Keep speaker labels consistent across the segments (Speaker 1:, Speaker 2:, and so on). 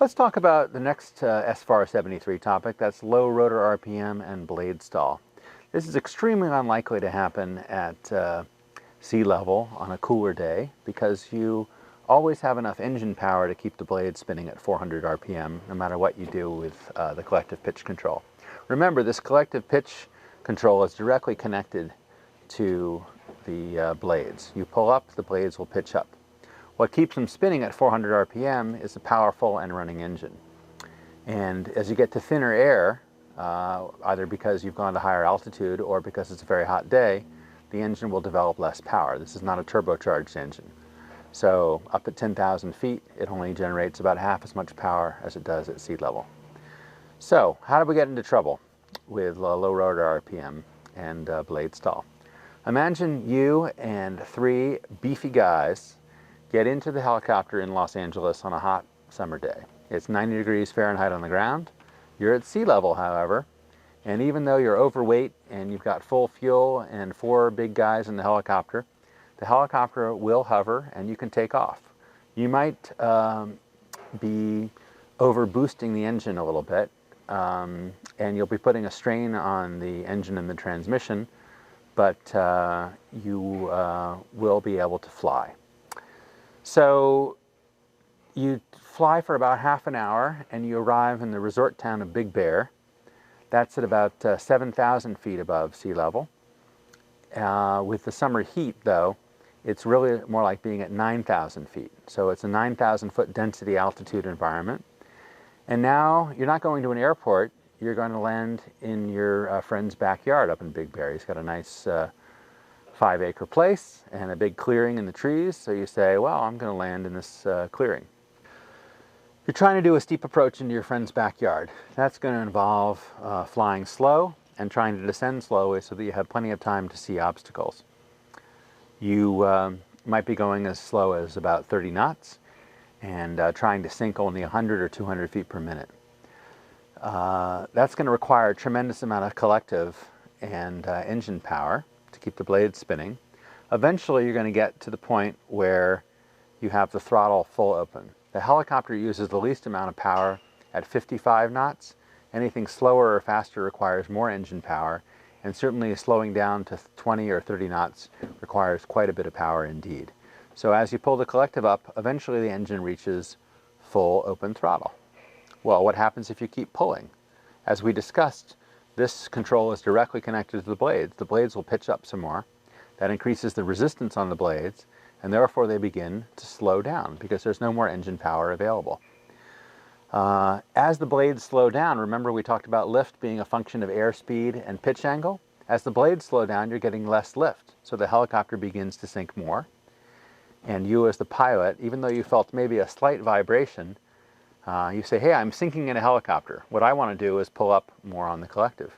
Speaker 1: Let's talk about the next SFAR 73 topic. That's low rotor RPM and blade stall. This is extremely unlikely to happen at sea level on a cooler day because you always have enough engine power to keep the blade spinning at 400 RPM no matter what you do with the collective pitch control. Remember, this collective pitch control is directly connected to the blades. You pull up, the blades will pitch up. What keeps them spinning at 400 RPM is a powerful and running engine. And as you get to thinner air, either because you've gone to higher altitude or because it's a very hot day, the engine will develop less power. This is not a turbocharged engine. So up at 10,000 feet, it only generates about half as much power as it does at sea level. So how do we get into trouble with low rotor RPM and blade stall? Imagine you and 3 beefy guys get into the helicopter in Los Angeles on a hot summer day. It's 90 degrees Fahrenheit on the ground. You're at sea level, however, and even though you're overweight and you've got full fuel and 4 big guys in the helicopter will hover and you can take off. You might be over boosting the engine a little bit, and you'll be putting a strain on the engine and the transmission, but you will be able to fly. So you fly for about half an hour and you arrive in the resort town of Big Bear. That's at about 7,000 feet above sea level. With the summer heat, though, it's really more like being at 9,000 feet. So it's a 9,000 foot density altitude environment. And now you're not going to an airport, you're going to land in your friend's backyard up in Big Bear. He's got a nice 5-acre place and a big clearing in the trees. So you say, well, I'm going to land in this clearing. You're trying to do a steep approach into your friend's backyard. That's going to involve flying slow and trying to descend slowly so that you have plenty of time to see obstacles. You might be going as slow as about 30 knots and trying to sink only 100 or 200 feet per minute. That's going to require a tremendous amount of collective and engine power to keep the blades spinning. Eventually you're going to get to the point where you have the throttle full open. The helicopter uses the least amount of power at 55 knots. Anything slower or faster requires more engine power, and certainly slowing down to 20 or 30 knots requires quite a bit of power indeed. So as you pull the collective up, eventually the engine reaches full open throttle. Well, what happens if you keep pulling? As we discussed, this control is directly connected to the blades. The blades will pitch up some more. That increases the resistance on the blades, and therefore they begin to slow down because there's no more engine power available. As the blades slow down, remember we talked about lift being a function of airspeed and pitch angle? As the blades slow down, you're getting less lift, so the helicopter begins to sink more. And you as the pilot, even though you felt maybe a slight vibration, you say, hey, I'm sinking in a helicopter. What I want to do is pull up more on the collective.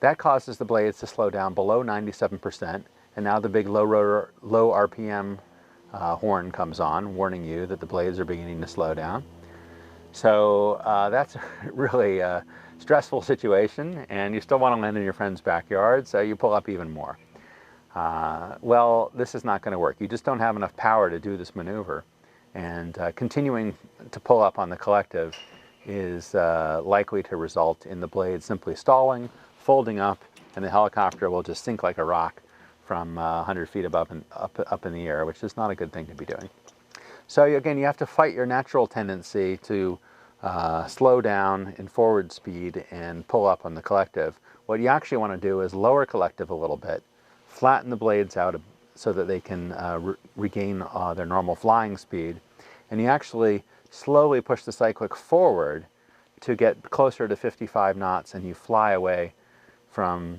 Speaker 1: That causes the blades to slow down below 97%, and now the big low RPM horn comes on, warning you that the blades are beginning to slow down. So that's a really stressful situation, and you still want to land in your friend's backyard, so you pull up even more. Well, this is not going to work. You just don't have enough power to do this maneuver. And continuing to pull up on the collective is likely to result in the blade simply stalling, folding up, and the helicopter will just sink like a rock from 100 feet above and up in the air, which is not a good thing to be doing. So again, you have to fight your natural tendency to slow down in forward speed and pull up on the collective. What you actually want to do is lower collective a little bit, flatten the blades out so that they can regain their normal flying speed, and you actually slowly push the cyclic forward to get closer to 55 knots, and you fly away from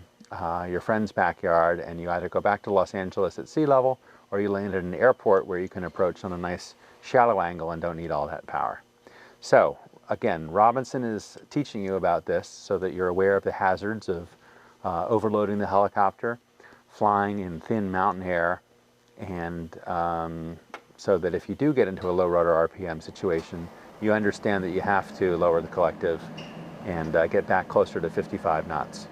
Speaker 1: your friend's backyard, and you either go back to Los Angeles at sea level or you land at an airport where you can approach on a nice shallow angle and don't need all that power. So again, Robinson is teaching you about this so that you're aware of the hazards of overloading the helicopter, flying in thin mountain air, and so that if you do get into a low rotor RPM situation, you understand that you have to lower the collective and get back closer to 55 knots.